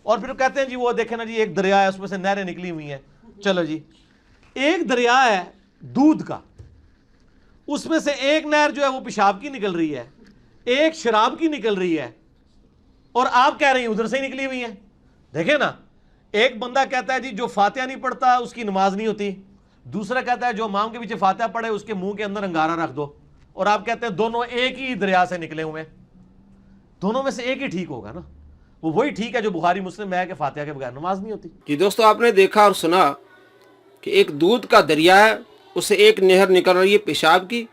اور پھر کہتے ہیں جی وہ دیکھیں نا جی ایک دریا ہے اس میں سے نہریں نکلی ہوئی ہیں. چلو جی ایک دریا ہے دودھ کا, اس میں سے ایک نہر جو ہے وہ پیشاب کی نکل رہی ہے, ایک شراب کی نکل رہی ہے, اور آپ کہہ رہے ہیں ادھر سے ہی نکلی ہوئی ہیں. دیکھیں نا, ایک بندہ کہتا ہے جی جو فاتحہ نہیں پڑھتا اس کی نماز نہیں ہوتی, دوسرا کہتا ہے جو امام کے پیچھے فاتحہ پڑھے اس کے منہ کے اندر انگارہ رکھ دو, اور آپ کہتے ہیں دونوں ایک ہی دریا سے نکلے ہوئے. دونوں میں سے ایک ہی ٹھیک ہوگا نا, وہ وہی ٹھیک ہے جو بخاری مسلم میں ہے کہ فاتحہ کے بغیر نماز نہیں ہوتی. جی دوستو, آپ نے دیکھا اور سنا کہ ایک دودھ کا دریا ہے, اس سے ایک نہر نکل رہی ہے پیشاب کی,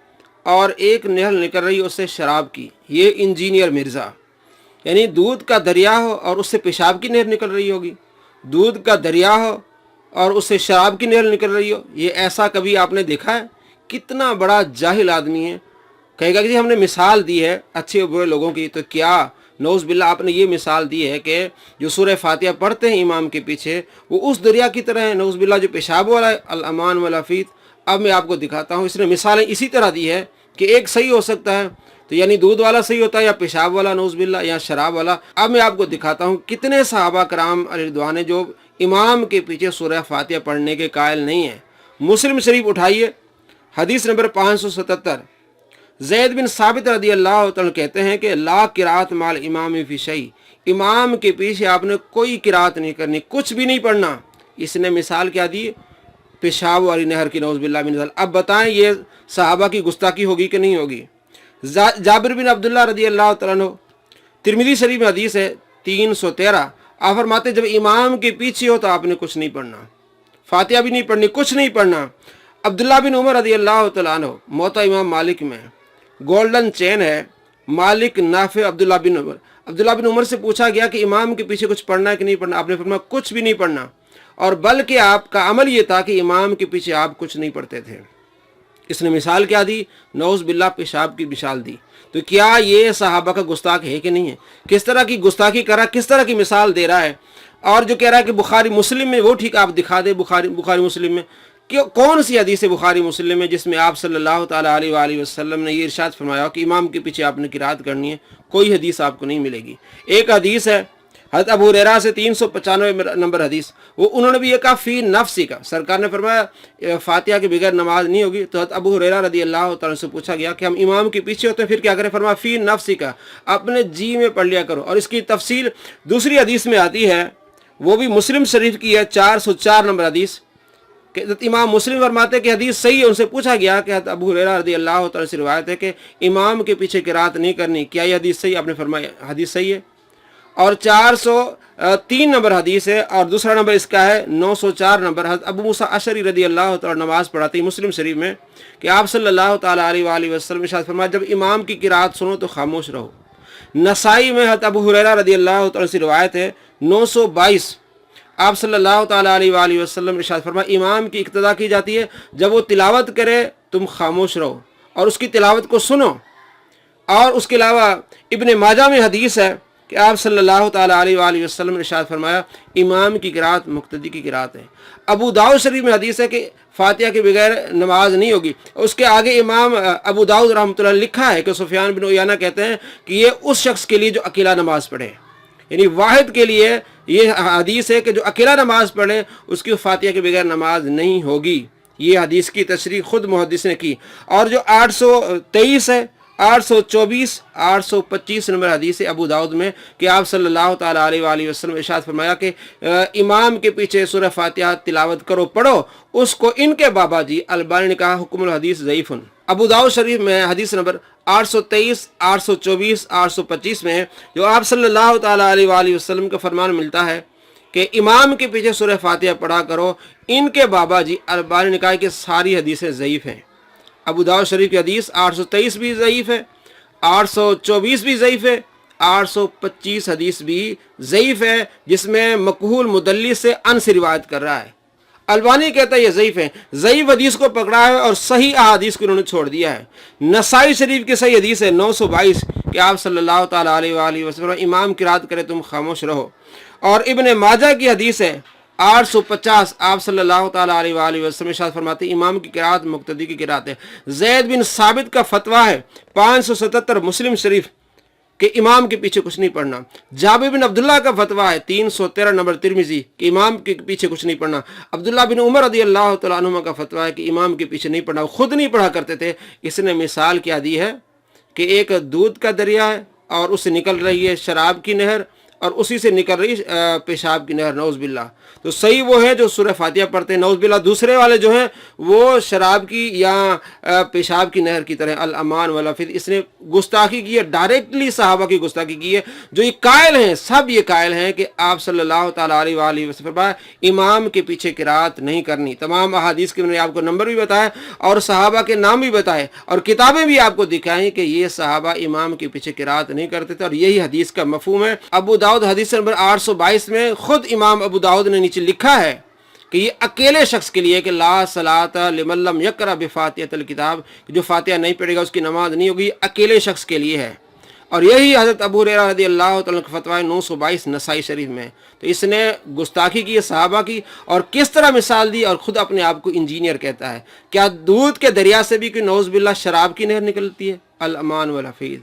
اور ایک نہر نکل رہی ہے اس سے شراب کی. یہ انجینئر مرزا, یعنی دودھ کا دریا ہو اور اس سے پیشاب کی نہر نکل رہی ہوگی, دودھ کا دریا ہو اور اس سے شراب کی نہر نکل رہی ہو, یہ ایسا کبھی آپ نے دیکھا ہے؟ کتنا بڑا جاہل آدمی ہے. کہے گا کہ جی ہم نے مثال دی ہے اچھے اور برے لوگوں کی, تو کیا نعوذ باللہ آپ نے یہ مثال دی ہے کہ جو سورہ فاتحہ پڑھتے ہیں امام کے پیچھے وہ اس دریا کی طرح ہے نعوذ باللہ جو پیشاب والا ہے, الامان والعفیت. اب میں آپ کو دکھاتا ہوں, اس نے مثالیں اسی طرح دی ہے کہ ایک صحیح ہو سکتا ہے, تو یعنی دودھ والا صحیح ہوتا ہے یا پیشاب والا نعوذ باللہ یا شراب والا. اب میں آپ کو دکھاتا ہوں کتنے صحابہ کرام علیہ رضوان جو امام کے پیچھے سورہ فاتحہ پڑھنے کے قائل نہیں ہیں. مسلم شریف اٹھائیے, حدیث نمبر 577. زید بن ثابت رضی اللہ تعالیٰ کہتے ہیں کہ لا قرات مال امام فی شیء, امام کے پیچھے آپ نے کوئی قرات نہیں کرنی, کچھ بھی نہیں پڑھنا. اس نے مثال کیا دی؟ پیشاب والی نہر کی نعوذ باللہ من ذلک. اب بتائیں یہ صحابہ کی گستاخی ہوگی کہ نہیں ہوگی؟ جابر بن عبداللہ رضی اللہ تعالیٰ عنہ, ترمذی شریف میں حدیث ہے 313. آپ فرماتے جب امام کے پیچھے ہو تو آپ نے کچھ نہیں پڑھنا, فاتحہ بھی نہیں پڑھنی, کچھ نہیں پڑھنا. عبداللہ بن عمر رضی اللہ تعالیٰ عنہ, موطا امام مالک میں گولڈن چین ہے, مالک نافع عبداللہ بن عمر. عبداللہ بن عمر سے پوچھا گیا کہ امام کے پیچھے کچھ پڑھنا ہے کہ نہیں پڑھنا؟ آپ نے فرمایا کچھ بھی نہیں پڑھنا, اور بلکہ آپ کا عمل یہ تھا کہ امام کے پیچھے آپ کچھ نہیں پڑھتے تھے. اس نے مثال کیا دی؟ نعوذ باللہ پیشاب کی مثال دی. تو کیا یہ صحابہ کا گستاخ ہے کہ نہیں ہے؟ کس طرح کی گستاخی کر رہا ہے, کس طرح کی مثال دے رہا ہے. اور جو کہہ رہا ہے کہ بخاری مسلم میں, وہ ٹھیک آپ دکھا دیں بخاری مسلم میں کہ کون سی حدیث ہے بخاری مسلم میں جس میں آپ صلی اللہ تعالیٰ علیہ وآلہ وسلم نے یہ ارشاد فرمایا کہ امام کے پیچھے آپ نے قرات کرنی ہے؟ کوئی حدیث آپ کو نہیں ملے گی. ایک حدیث ہے حضرت ابو ہریرہ سے 395 نمبر حدیث, وہ انہوں نے بھی یہ کہا فی نفسی کا, سرکار نے فرمایا فاتحہ کے بغیر نماز نہیں ہوگی. تو حضرت ابو ہریرہ رضی اللہ تعالیٰ سے پوچھا گیا کہ ہم امام کے پیچھے ہوتے ہیں پھر کیا کریں؟ فرمایا فی نفسی کا, اپنے جی میں پڑھ لیا کرو. اور اس کی تفصیل دوسری حدیث میں آتی ہے, وہ بھی مسلم شریف کی ہے 404 نمبر حدیث, کہ امام مسلم فرماتے کہ حدیث صحیح ہے. ان سے پوچھا گیا کہ حضرت ابو ہریرہ رضی اللہ تعالیٰ سے روایت ہے کہ امام کے پیچھے قرات نہیں کرنی, کیا یہ حدیث صحیح؟ آپ نے فرمایا حدیث صحیح ہے. اور 403 نمبر حدیث ہے, اور دوسرا نمبر اس کا ہے 904 نمبر. حضرت ابو موسیٰ اشعری رضی اللہ تعالیٰ نماز پڑھاتے ہیں مسلم شریف میں کہ آپ صلی اللہ تعالیٰ علیہ وآلہ وسلم ارشاد فرمایا جب امام کی قرات سنو تو خاموش رہو. نسائی میں حضرت ابو ہریرہ رضی اللہ تعالیٰ سے روایت ہے 922. آپ صلی اللہ تعالیٰ علیہ وآلہ وسلم ارشاد فرمایا امام کی اقتدا کی جاتی ہے جب وہ تلاوت کرے تم خاموش رہو اور اس کی تلاوت کو سنو. اور اس کے علاوہ ابن ماجہ میں حدیث ہے کہ آپ صلی اللہ تعالیٰ علیہ وآلہ وسلم نے ارشاد فرمایا امام کی قرات مقتدی کی قرات ہے. ابو داؤد شریف میں حدیث ہے کہ فاتحہ کے بغیر نماز نہیں ہوگی. اس کے آگے امام ابو داؤد رحمۃ اللہ لکھا ہے کہ سفیان بن عیینہ کہتے ہیں کہ یہ اس شخص کے لیے جو اکیلا نماز پڑھے, یعنی واحد کے لیے یہ حدیث ہے کہ جو اکیلا نماز پڑھے اس کی فاتحہ کے بغیر نماز نہیں ہوگی. یہ حدیث کی تشریح خود محدث نے کی. اور جو 823 ہے, 824 825 نمبر حدیث ابو داؤد میں کہ آپ صلی اللہ تعالیٰ علیہ وآلہ وسلم ارشاد فرمایا کہ امام کے پیچھے سورہ فاتحہ تلاوت کرو, پڑھو اس کو. ان کے بابا جی البانی نے کہا حکم الحدیث ضعیف. ابو داؤد شریف میں حدیث نمبر 823 824 825 میں جو آپ صلی اللہ تعالیٰ علیہ وآلہ وسلم کا فرمان ملتا ہے کہ امام کے پیچھے سورہ فاتحہ پڑھا کرو, ان کے بابا جی البانی نے کہا کہ ساری حدیثیں ضعیف ہیں. ابو داؤد شریف کی حدیث 823 بھی ضعیف ہے, 824 بھی ضعیف ہے, 825 حدیث بھی ضعیف ہے جس میں مقہول مدلس سے ان سے روایت کر رہا ہے. البانی کہتا ہے یہ ضعیف ہے. ضعیف حدیث کو پکڑا ہے اور صحیح احادیث کو انہوں نے چھوڑ دیا ہے. نسائی شریف کی صحیح حدیث ہے 922 کہ آپ صلی اللہ تعالیٰ علیہ وآلہ وسلم امام قرات کرے تم خاموش رہو. اور ابن ماجہ کی حدیث ہے 850 آپ صلی اللہ تعالیٰ علیہ وآلہ وسلم ارشاد فرماتے ہیں امام کی قرات مقتدی کی قرات ہے. زید بن ثابت کا فتویٰ ہے 577 مسلم شریف کہ امام کے پیچھے کچھ نہیں پڑھنا۔ جابر بن عبداللہ کا فتویٰ ہے 313 نمبر ترمذی کہ امام کے پیچھے کچھ نہیں پڑھنا۔ عبداللہ بن عمر رضی اللہ تعالیٰ عنہما کا فتویٰ ہے کہ امام کے پیچھے نہیں پڑھنا، وہ خود نہیں پڑھا کرتے تھے۔ اس نے مثال کیا دی ہے کہ ایک دودھ کا دریا ہے اور اس سے نکل رہی ہے شراب کی نہر، اور اسی سے نکل رہی پیشاب کی نہر، نعوذ باللہ۔ تو صحیح وہ ہے جو سورہ فاتحہ پڑھتے ہیں، نعوذ باللہ دوسرے والے جو ہیں وہ شراب کی یا پیشاب کی نہر کی طرح، الامان والافظ۔ اس نے گستاخی کی ہے، ڈائریکٹلی صحابہ کی گستاخی کی ہے، جو یہ قائل ہیں، سب یہ قائل ہیں کہ آپ صلی اللہ تعالیٰ علیہ وآلہ وسلم امام کے پیچھے قرات نہیں کرنی۔ تمام احادیث کے میں نے آپ کو نمبر بھی بتایا اور صحابہ کے نام بھی بتائے اور کتابیں بھی آپ کو دکھائیں کہ یہ صحابہ امام کے پیچھے قرات نہیں کرتے تھے، اور یہی حدیث کا مفہوم ہے۔ ابو داؤد حدیث نمبر 822 میں خود امام ابو داؤد نے نیچے لکھا ہے کہ یہ اکیلے شخص کے لیے کہ لا صلاۃ لمن لم یقرأ بفاتحۃ الکتاب، جو فاتحہ نہیں پڑھے گا اس کی نماز نہیں ہوگی، اکیلے شخص کے لیے ہے۔ اور یہی حضرت ابو ہریرہ رضی اللہ تعالیٰ کا فتویٰ 922 نسائی شریف میں۔ تو اس نے گستاخی کی ہے صحابہ کی، اور کس طرح مثال دی، اور خود اپنے آپ کو انجینئر کہتا ہے۔ کیا دودھ کے دریا سے بھی کوئی نعوذ باللہ شراب کی نہر نکلتی ہے؟ الامان والحفیظ۔